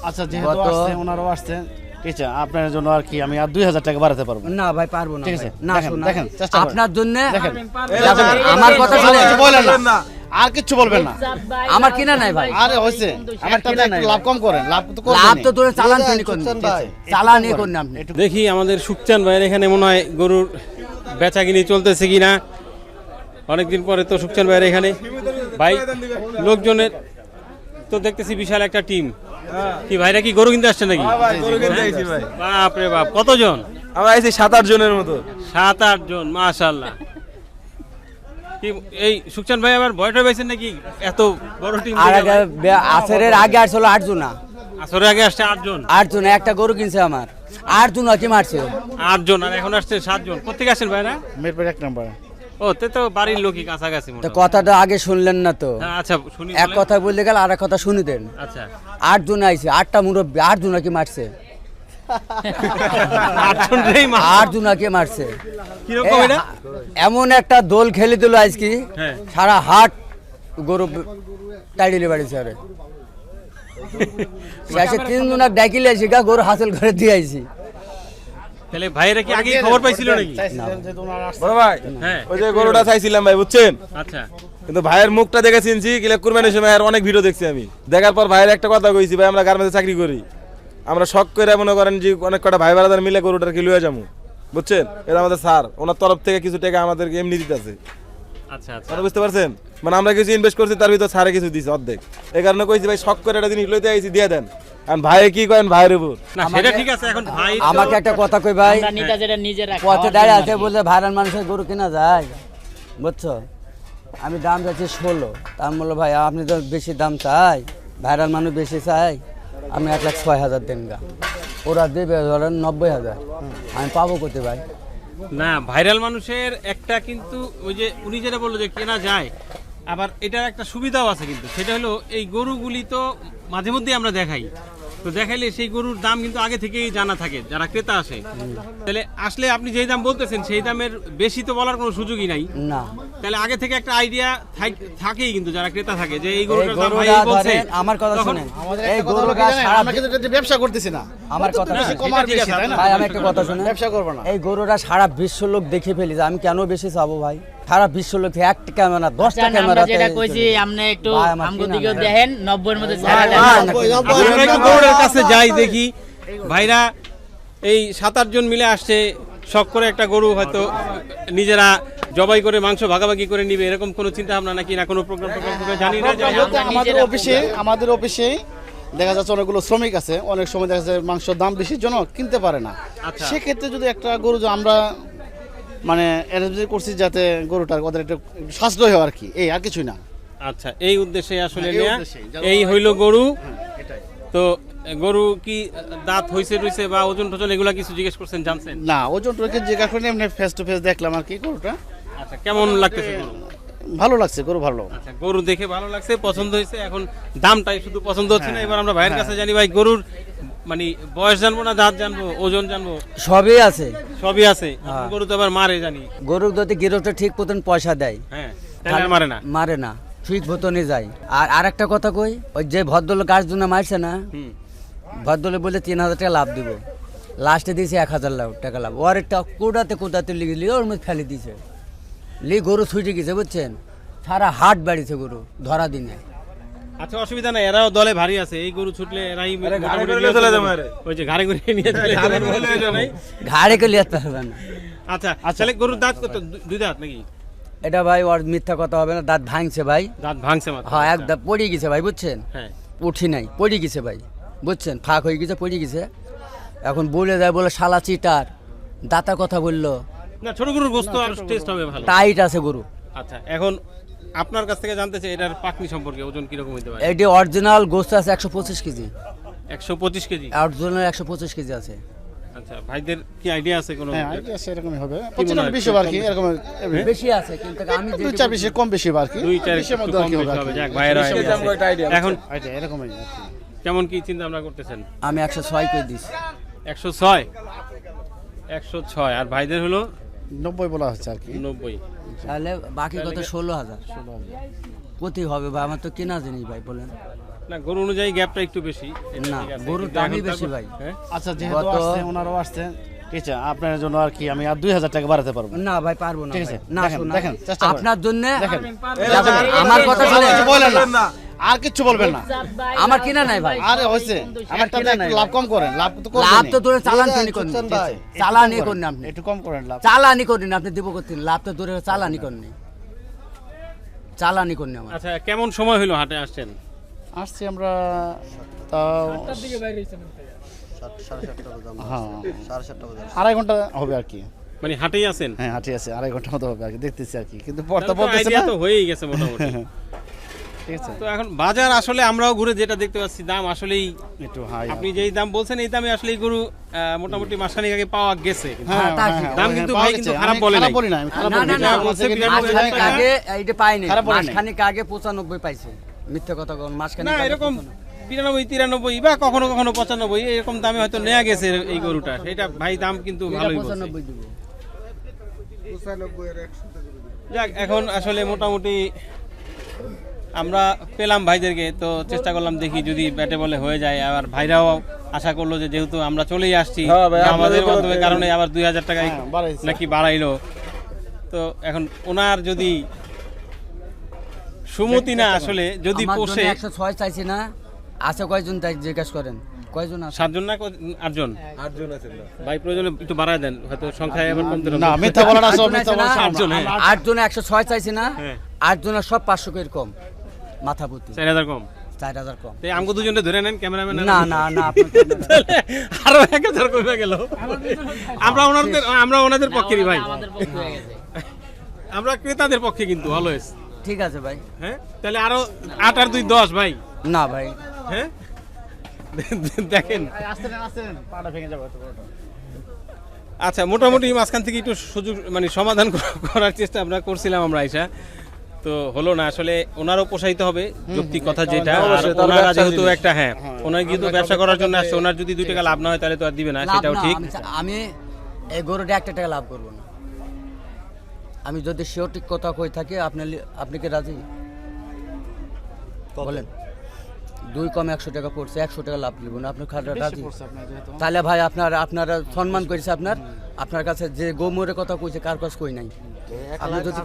আচ্ছা, যেহেতু আসছে ওনারাও আসছে, ঠিক আছে, আপনার জন্য আর কি আমি আর 2000 টাকা বাড়াতে পারবো না ভাই, পারবো না। ঠিক আছে, না দেখেন, দেখেন, চেষ্টা করেন। আপনার জন্য দেখেন, আমার কথা শুনে কিছু বলেন না, আর কিছু বলবেন না। আমার কিনা নাই ভাই। আরে হইছে, একটা একটু লাভ কম করেন, লাভ তো করবেন। লাভ তো তোরে চালান ফেনি করুন, চালানই করুন আপনি। দেখি আমাদের সুখচান ভাইয়ের এখানে মনে হয় গরুর বেচাকিনি চলতেছে কিনা। অনেকদিন পরে তো সুখচান ভাইয়ের এখানে ভাই লোকজনের তো দেখতেছি বিশাল একটা টিম। কি ভাইরা কি গরু কিনতে আসছে নাকি? বাপরে বাপ, কতজন? আমরা আইছি 7-8 জনের মতো। 7-8 জন, মাশাআল্লাহ। কি এই সুখচান ভাই আবার ভয়টা পাইছেন নাকি এত বড় টিম? আর আগে আসরের আগে আসলো 8 জন। আসরের আগে আসছে 8 জন। 8 জন একটা গরু কিনছে আমার। 8 জন কি মারছে? 8 জন, আর এখন আসছে 7 জন। কোথেকে আসেন ভাইরা? মিরপুর 1 নাম্বার। ও তে তো বাড়ির লোকই কাছাকাছি তো মোটামুটি। কথাটা আগে শুনলেন না তো? হ্যাঁ, আচ্ছা শুনি। এক কথা বলতে গেল আর এক কথা শুনি দেন। আচ্ছা 8 জন আইছে, 8টা মুরব্বি, 8 জন কি মারছে? 8 জন রেই মা। 8 জন কি মারছে? কি রকম এটা? এমন একটা দোল খেলে দিল আজকে, হ্যাঁ। সারা হাট গরু টাইডিলে বাড়িছে। আরে শেষে 3 জন ডাকিলে আইছি, গরু হাসিল করে দিয়ে আইছি। তাহলে ভাইরা কি আগে খবর পাইছিল নাকি? চাইছিলেন যেহেতু ওনারা আসছে। বড় ভাই, হ্যাঁ, ওই যে গরুটা চাইছিলাম ভাই, বুঝছেন? আচ্ছা কিন্তু ভাইয়ের মুখটা দেখে চিনছি, কিলা কুরবানির সময় আর অনেক ভিডিও দেখছি আমি। দেখার পর ভাইয়ের একটা কথা কইছি, ভাই আমরা গার্মেন্টসে চাকরি করি, আমরা শখ করে মনে করেন যে অনেক কটা ভাই বারাদার মিলে গরুটার কি লয়ে যাবো, বুঝছেন? এটা আমাদের স্যার, ওনার তরফ থেকে কিছু টাকা আমাদেরকে এমনি দিতেছে। আচ্ছা আচ্ছা। মানে বুঝতে পারছেন, মানে আমরা কিছু ইনভেস্ট করছি, তার ভিতর স্যারে কিছু দিছে অর্ধেক। এই কারণে কইছি ভাই শখ করে একটা জিনিস লইতে আইছি, দিয়ে দেন। আর ভাই কি করেন ভাইয়ের উপর। না সেটা ঠিক আছে, এখন ভাই তো- আমাকে একটা কথা কই ভাই, আমরা নিটা যেটা নিজেরা পথে দাঁড়িয়ে আছে বলতে ভাইরাল মানুষের গরু কেনা যায়, বুঝছো? আমি দাম চাচ্ছি 16, তা আমি বললো ভাই আপনি তো বেশি দাম চাই, ভাইরাল মানুষ বেশি চাই, আমি 1,06,000 দেন গা। ওরা দেবে ধরেন 90,000, আমি পাবো কোথায় ভাই? না ভাইরাল মানুষের একটা কিন্তু ওই যে উনি যেটা বললো যে কেনা যায়, আবার এটার একটা সুবিধাও আছে কিন্তু, সেটা হলো এই গরুগুলি তো মাঝে মধ্যে আমরা দেখাই, তো দেখাইলে সেই গরুর দাম কিন্তু আগে থেকেই জানা থাকে যারা ক্রেতা আসে। তাহলে আসলে আপনি যেই দাম বলতেছেন সেই দামের বেশি তো বলার কোনো সুযোগই নাই। না, তাহলে আগে থেকে একটা আইডিয়া থাকেই কিন্তু যারা ক্রেতা থাকে যে এই এই গরুটার দাম ভাই গরুটা এই বলছে। ধরেন, আমার কথা তখন- শুনেন, আমাদের এই একটা কথা হলো কি গরুটা জানেন, সারা আমরা কিন্তু এটা ব্যবসা করতেছি না। আমার কথা বেশি শুনেন। কম আর বেশি, তাই না? ভাই আমি একটা কথা শুনে, ব্যবসা করবো না। এই গরুটা সারা বিশ্ব লোক দেখে ফেলিছে, আমি কেন বেশি চাবো ভাই? সারা বিশ্ব লোক একটা ক্যামেরা 10টা ক্যামেরা, আমরা যেটা কইছি আপনি একটু ভাই, আমার আমগো কিনা দিকেও নাই। দেখেন 90 এর মধ্যে ভাই, ছাড়া দেন। আমরা একটু গরুর কাছে যাই দেখি। ভাইরা এই 7-8 জন মিলে আসছে, শখ করে একটা গরু হয়তো নিজেরা জবাই করে মাংস ভাগাভাগি করে নিবে, এরকম কোনো চিন্তা ভাবনা নাকি না কোনো প্রোগ্রাম জানি না? আমাদের অফিসে দেখা যাচ্ছে অনেকগুলো শ্রমিক আছে, অনেক সময় দেখা যাচ্ছে মাংসের দাম বেশির জন্য কিনতে পারে না। আচ্ছা। সেক্ষেত্রে যদি একটা গরু যে আমরা মানে অ্যারেঞ্জ করছি যাতে গরুটার ওদের একটু সাশ্রয় হয় আর কি, এই আর কিছুই না। আচ্ছা, এই উদ্দেশ্যে আসলে হ্যাঁ, এই নেয়া। উদ্দেশ্যেই। এই হইলো গরু। এটাই। তো গরু কি দাঁত হইছে রইছে বা ওজন টোজন এগুলা কিছু জিজ্ঞেস করছেন, জানছেন? না, ওজন টোকে জিজ্ঞাসা করে এমনি ফেস টু ফেস দেখলাম আর কি গরুটা। আচ্ছা, কেমন লাগতেছে গরু? ভালো লাগছে, গরু ভালো। আচ্ছা, গরু দেখে ভালো লাগছে, পছন্দ হয়েছে, এখন দামটাই শুধু পছন্দ হচ্ছে না। এবার আমরা ভাইয়ের কাছে জানি ভাই গরুর মানে বয়স জানবো না দাঁত জানবো ওজন জানবো, সবই আছে। সবই আছে। গরু তো আবার মারে জানি। গরু যদি গিরফটা ঠিক মতন পয়সা দেয়, হ্যাঁ, তাহলে আর মারে না। মারে না, ঠিক মতনই যায়। আর আরেকটা কথা কই, ওই যে ভদ্রলোক গাছ দুনা মারছে না, হুম। ভদ্রলোক বলে 3,000 টাকা লাভ দিব, লাস্টে দিয়েছে 1,000 টাকা লাভ। ওর একটা কোদাতে লিখলি ওর মধ্যে ফেলে দিয়েছে, গরু ছুটে গেছে, বুঝছেন? সারা হাট বাড়িছে গরু ধরা দিনে। আচ্ছা, অসুবিধা নাই, এরাও দলে ভারী আছে, এই গরু ছুটলে এরাই মোটামুটি করে নিয়ে চলে চলে যাবে যাবে। আরে। ওই যে ঘাড়ে করে নিয়ে চলে যাবে। ঘাড়ে কে লিয়াতে পারবে না। আচ্ছা, তাহলে গরুর দাঁত কত? দুই দাঁত নাকি? এটা ভাই ওর মিথ্যা কথা হবে না, দাঁত ভাঙছে ভাই। দাঁত ভাঙছে মাত্র? হ্যাঁ, এক দাঁত পড়ে গেছে ভাই, বুঝছেন? হ্যাঁ। উঠি নাই, পড়ে গেছে ভাই, বুঝছেন? ফাঁক হয়ে গেছে, পড়ে গেছে। এখন বলে দেয়, বলে শালা চিটার, দাঁতার কথা বললো। না, ছোট গরুর গোস্ত আর টেস্ট হবে ভালো। টাইট আছে গরু। আচ্ছা, এখন আপনার কাছ থেকে জানতে চাই এটার পাকনি সম্পর্কে, ওজন কিরকম হতে পারে? এটি অরিজিনাল গোস্ত আছে 125 কেজি, 125 কেজি। অরিজিনাল 125 কেজি আছে। আচ্ছা, ভাইদের কি আইডিয়া আছে কোনো? হ্যাঁ, আইডিয়া সেরকমই হবে। কি মনে হয়? 25 আর কি এরকম বেশি আছে, কিন্তু আমি দুই চার পিসে কম বেশি আর কি। 2-4 পিসের মধ্যে আর কি হবে আর কি। যাক, ভাইয়েরা idea আছে। এখন আইডিয়া এরকমই আর কি। কেমন কি চিন্তা ভাবনা করতেছেন? আমি 106 করে দিছি। 106 106 আর ভাইদের হলো 90 বলা হচ্ছে আর কি। 90। তাহলে বাকি কত? 16,000 কোথায় হবে ভাই? আমার তো কেনা জিনিস ভাই, বলেন। না গরু অনুযায়ী গ্যাপটা একটু বেশি এটা না, ঠিক আছে। গরুর কিন্তু দামই এখন বেশি তারপর- ভাই। হ্যাঁ? আচ্ছা যেহেতু গত- আসছে ওনারাও আসছে ঠিক আছে আপনার জন্য আর কি আমি আর 2000 টাকা বাড়াতে পারবো না ভাই পারবো না ঠিক ভাই। আছে, না দেখেন, শোনা, দেখেন, চেষ্টা করেন। আপনার জন্য দেখেন আমার কথা শুনে কিছু বলবেন না আর কিচ্ছু বলবেন না আমার কিনা নাই ভাই। আরে হয়েছে আমারটা কিনা একটু নাই লাভ কম করেন লাভ তো করবেন লাভ তো দূরে চালান তো করেন ঠিক আছে, চালানি একটু কম করেন আপনি একটু কম করেন লাভ চালানি করেন আপনি দিব করতেন লাভ তো দূরে চালানি করেন চালানি করেন আমার আচ্ছা কেমন সময় হলো হাটে আসছেন? আসছি আমরা তাও হ্যাঁ 2.5 ঘন্টা হবে আর কি মানে হাটেই আছেন? হ্যাঁ হাঁটি আছে 2.5 ঘন্টা মতো হবে আর কি দেখতেছি আর কি কিন্তু তাহলে পড়তা তো বলতেছে idea না তো হয়েই গেছে মোটামুটি। ঠিক আছে তো এখন বাজার আসলে আমরাও ঘুরে যেটা দেখতে পাচ্ছি দাম আসলেই একটু হাই আপনি যেই দাম বলছেন এই দামে আসলে এই গরু মোটামুটি মাসখানেক আগে পাওয়া গেছে। হ্যাঁ তা হ্যাঁ, ঠিক হ্যাঁ, দাম হ্যাঁ, কিন্তু পাওয়া ভাই গেছে। কিন্তু আমি খারাপ বলে নাই। বলি না আমি খারাপ না বলি না না না যা বলছে কিন্তু মাসখানেক আমি- আগে এইটা পাইনি খারাপ বলে নাই। মাসখানেক আগে 95 পাইছে মিথ্যা কথা কোন মাসখানেক না আগে এরকম 95 92 93 বা কখনো কখনো 95 এরকম দামে হয়তো নেওয়া গেছে এই গরুটা। এটা ভাই দাম কিন্তু এটা ভালোই বলছে। 95 দিব যাক এখন আসলে মোটামুটি আমরা পেলাম ভাইদেরকে তো চেষ্টা করলাম দেখি যদি ব্যাটে বলে হয়ে যায় আবার ভাইরাও আশা করলো যে যেহেতু আমরা চলেই আসছি হ্যাঁ ভাই, আমাদের আপনাদের মাধ্যমে বলে- কারণে আবার 2000 টাকায় হ্যাঁ, বাড়াইছে। নাকি বাড়াইলো তো এখন ওনার যদি সুমতি না আসলে যদি আমার পোষে জন্য 106 চাইছি না আছে কয়জন তাই জিজ্ঞাসা করেন কয়জন আছে 7 জন না 8 জন 8 জন আছেন না ভাই প্রয়োজনে একটু বাড়ায় দেন হয়তো সংখ্যায় আবার কমতে না মিথ্যা বলাটা সব আটজন মিথ্যা আছে না? বলা আটজন, হ্যাঁ। 8 জন 106 চাইছি না হ্যাঁ। 8 জনের সব 500 করে কম মাথা প্রতি 4000 কম 4000 কম তো আমগো দুজনে ধরে নেন ক্যামেরাম্যান না না না আপনার তো না। আরো 1000 কমে গেল আমরা ওনাদের পক্ষেরই ভাই আমাদের পক্ষ হয়ে গেছে। আমরা ক্রেতাদের পক্ষে কিন্তু অলওয়েজ ঠিক আছে ভাই হ্যাঁ তাহলে আরো 8 আর 2 10 ভাই না ভাই হ্যাঁ দেখেন আসতে আসতেন পাটা ভেঙে যাবে এত বড়টা। আচ্ছা মোটামুটি মাঝখান থেকে একটু সুযোগ মানে সমাধান করার চেষ্টা আমরা করছিলাম আমরা আইসা তো হলো না আসলে ওনারও পোষাইতে হবে যৌক্তিক কথা যেটা আর অবশ্যই, তার ওনারা ব্যবসার যেহেতু জিনিস। একটা হ্যাঁ ওনার যেহেতু ব্যবসা করার জন্য আসছে ওনার যদি 2 টাকা লাভ না হয় তাহলে তো আর দিবে না লাভ সেটাও না, ঠিক আমি এই গরুটা 1 টাকা লাভ করব না আমি যদি সঠিক কথা কই থাকি আপনি কি রাজি বলেন 2 কম 100 টাকা পড়ছে 100 টাকা লাভ নিব না আপনি খাটা রাজি পড়ছে আপনার যেহেতু। তাহলে ভাই আপনারা সম্মান করেছে আপনার কাছে যে গোমরের কথা কইছে কার কাছে কই নাই আপনি যদি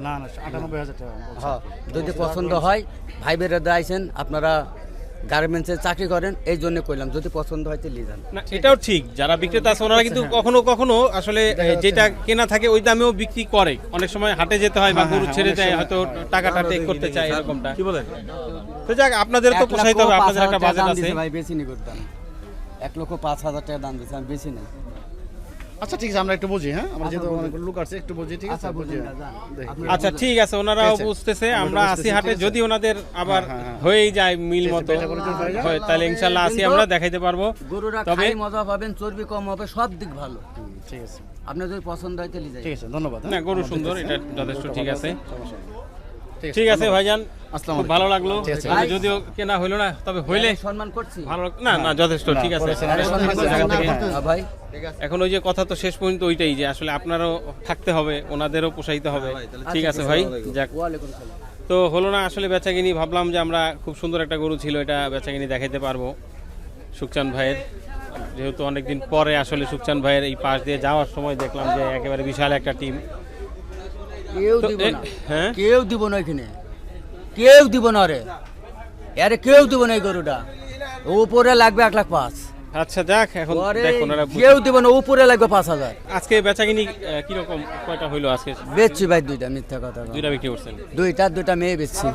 না না 98,000 টাকা হ্যাঁ যদি পছন্দ হয় ভাই বেরাদা আইছেন আপনারা গার্মেন্টসে চাকরি করেন এই জন্য কইলাম যদি পছন্দ হয় তাহলে যান না এটাও ঠিক যারা বিক্রেতা আছে ওনারা কিন্তু কখনো কখনো আসলে যেটা কেনা থাকে ওই দামেও বিক্রি করে অনেক সময় হাটে যেতে হয় বা গরু ছেড়ে যায় হয়তো টাকাটা টেক করতে চায় এরকমটা কি বলেন তো যাক আপনাদের তো পোষাইতে হবে আপনাদের একটা বাজেট আছে ভাই বেশি নি করতাম 1,05,000 টাকা দাম দিয়েছে আমি বেশি নাই আচ্ছা ঠিক আছে আমরা একটু বুঝি হ্যাঁ আমরা যেহেতু অনেক লোক আছে একটু বুঝি ঠিক আছে বুঝি দেখি। আচ্ছা ঠিক আছে ওনারাও বুঝতেছে আমরা আসি হাটে যদি ওনাদের আবার হয়েই যায় মিল মতো হয় তাহলে ইনশাল্লাহ আসি আমরা দেখাইতে পারবো গরুরা তবে খাই মজা পাবেন চর্বি কম হবে সব দিক ভালো ঠিক আছে আপনার যদি পছন্দ হয় তাহলে যাই ঠিক আছে ধন্যবাদ না হ্যাঁ। গরু সুন্দর এটা যথেষ্ট ঠিক আছে ঠিক ঠিক আছে ভাইজান আসসালামু খুব ভালো লাগলো ঠিক আছে। তবে যদিও কেনা হইলো না তবে হইলে সম্মান করছি ভালো না না যথেষ্ট ঠিক আছে আরে সম্মান সুন্দর জায়গা থেকে। হ্যাঁ, ভাই এখন ওই যে কথা তো শেষ পর্যন্ত ওইটাই যে আসলে আপনারও থাকতে হবে ওনাদেরও পোষাইতে হবে ঠিক আছে ভাই যাক ওয়ালাইকুম সালাম তো হলো না আসলে বেচাকিনি ভাবলাম যে আমরা খুব সুন্দর একটা গরু ছিল এটা বেচাকিনি দেখাইতে পারবো সুকচান ভাইয়ের যেহেতু অনেকদিন পরে আসলে সুকচান ভাইয়ের এই পাশ দিয়ে যাওয়ার সময় দেখলাম যে একেবারে বিশাল একটা টিম কেউ তো দিব না হ্যাঁ কেউ দিব না এখানে কেউ দিব না রে আরে কেউ দিব না এই গরুটা উপরে লাগবে 1,05,000 আচ্ছা যাক এখন ওরে দেখ ওনারা কেউ দিব না উপরে লাগবে 5,000 আজকে বেচাকিনি কিরকম কয়টা হইলো আজকে বেচছি ভাই দুইটা মিথ্যা কথা বলা। দুইটা বিক্রি করছেন দুইটা মেয়ে বেচছি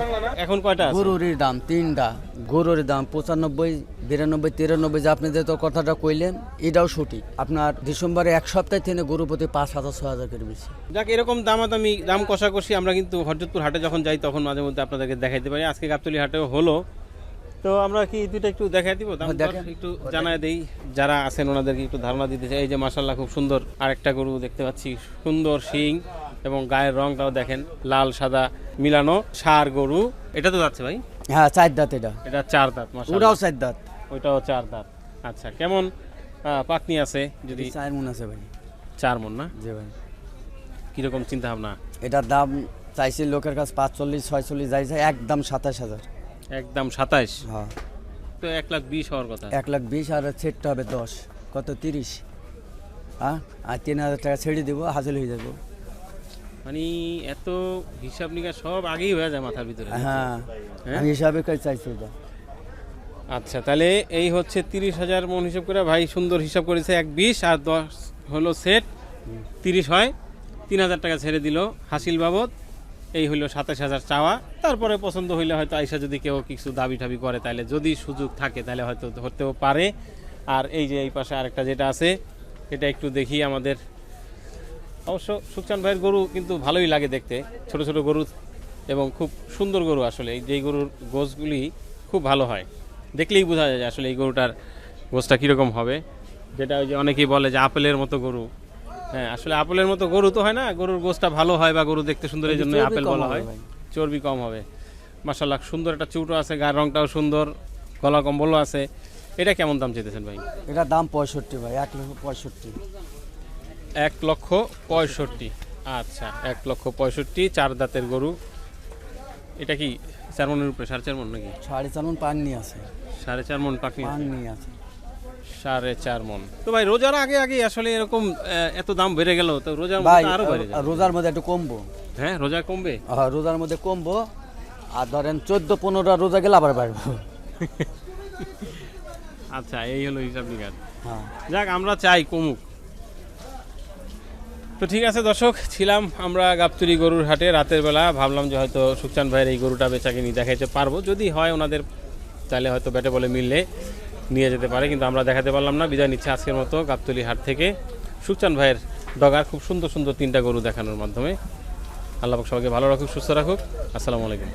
এখন কয়টা আছে? গরুর দাম 3টা গরুর দাম 95 92 93 যে আপনি যে তো কথাটা কইলেন এটাও সঠিক আপনার ডিসেম্বরে এক সপ্তাহ থেকে গরু প্রতি 5,000 6,000 করে বেশি যাক এরকম দামাদামি দাম কষাকষি আমরা কিন্তু হরজতপুর হাটে যখন যাই তখন মাঝে মধ্যে আপনাদেরকে দেখাইতে পারি আজকে গাবতলী হাটেও হলো তো আমরা কি দুইটা একটু দেখাই দিব দাম দর দেখেন। একটু জানায় দেই যারা আছেন ওনাদেরকে একটু ধারণা দিতে চাই এই যে মাশাআল্লাহ খুব সুন্দর আরেকটা গরু দেখতে পাচ্ছি সুন্দর শিং এবং গায়ের রংটাও দেখেন লাল সাদা মিলানো ষাঁড় গরু এটা তো যাচ্ছে ভাই হ্যাঁ 4 দাঁত এটা এটা 4 দাঁত ওরাও মাশাআল্লাহ 4 দাঁত ওইটাও 4 দাঁত আচ্ছা কেমন পাকনি আছে যদি 4 মন আছে ভাই 4 মণ না জি ভাই কিরকম চিন্তা ভাবনা এটার দাম চাইছি লোকের কাছে 45 46 যাইছে একদম 27,000 একদম 27। হ্যাঁ তো 1,20,000 হওয়ার কথা। 1,20,000 আর ছেড়তে হবে 10, কত 30, হ্যাঁ, আর 3,000 টাকা ছেড়ে দেবো, হাসিল হয়ে যাবো। মানে এত হিসাব নিকাশ সব আগেই হয়ে যায় মাথার ভিতরে। হ্যাঁ হ্যাঁ? আমি হিসাবে করে চাইছি এটা। আচ্ছা, তাহলে এই হচ্ছে 30,000 মন হিসাব করে ভাই সুন্দর হিসাব করেছে। 1,20 আর 10 হলো সেট, 30 হয়, 3,000 টাকা ছেড়ে দিল হাসিল বাবদ। এই হইলো 27,000 চাওয়া। তারপরে পছন্দ হইলে হয়তো আইসা যদি কেউ কিছু দাবি ঠাবি করে তাহলে যদি সুযোগ থাকে তাহলে হয়তো ধরতেও পারে। আর এই যে এই পাশে আরেকটা যেটা আছে এটা একটু দেখি আমাদের। অবশ্য সুখচান ভাইয়ের গরু কিন্তু ভালোই লাগে দেখতে, ছোট ছোট গরু এবং খুব সুন্দর গরু। আসলে যেই গরুর গোছগুলি খুব ভালো হয়, দেখলেই বোঝা যায় যে আসলে এই গরুটার গোছটা কীরকম হবে। যেটা ওই যে অনেকেই বলে যে আপেলের মতো গরু, হ্যাঁ আসলে আপেলের মতো গরু তো হয় না, গরুর গোছটা ভালো হয় বা গরু দেখতে সুন্দর, এই জন্য চর্বি আপেল কম বলা হবে হয়, ভাই। চর্বি কম হবে। মাশাআল্লাহ সুন্দর একটা চুটো আছে, গায়ের রংটাও সুন্দর, গলা কম্বলও আছে। এটা কেমন দাম চেয়েছেন ভাই? এটা দাম 65 ভাই, 1,65,000। 1,65,000। আচ্ছা, 1,65,000, 4 দাঁতের গরু। এটা কি 4 মনের উপরে, 4.5 মন নাকি? 4.5 মন পান নিয়ে আছে, 4.5 মন পাকনি, পান নিয়ে আছে। 4.5 মন। তো ভাই রোজার আগে আগে আসলে এরকম এত দাম বেড়ে গেল, তো রোজার ভাই মধ্যে আরো বেড়ে যাবে। রোজার মধ্যে একটু কমবো। হ্যাঁ, রোজা কমবে। হ্যাঁ রোজার মধ্যে কমবো, আর ধরেন 14-15টা রোজা গেলে আবার বাড়বো। আচ্ছা, এই হলো হিসাব নিকাশ। হ্যাঁ যাক, আমরা চাই কমুক। তো ঠিক আছে দর্শক, ছিলাম আমরা গাবতলী গরুর হাটে রাতের বেলা। ভাবলাম যে হয়তো সুখচান ভাইয়ের এই গরুটা বেচাকিনি দেখাইতে পারবো, যদি হয় ওনাদের তাহলে হয়তো ব্যাটে বলে মিললে নিয়ে যেতে পারে, কিন্তু আমরা দেখাতে পারলাম না। বিদায় নিচ্ছে আজকের মতো গাবতলী হাট থেকে সুখচান ভাইয়ের ডগার খুব সুন্দর সুন্দর 3টা গরু দেখানোর মাধ্যমে। আল্লাহ পাক সবাইকে ভালো রাখুক, সুস্থ রাখুক। আসসালামু আলাইকুম।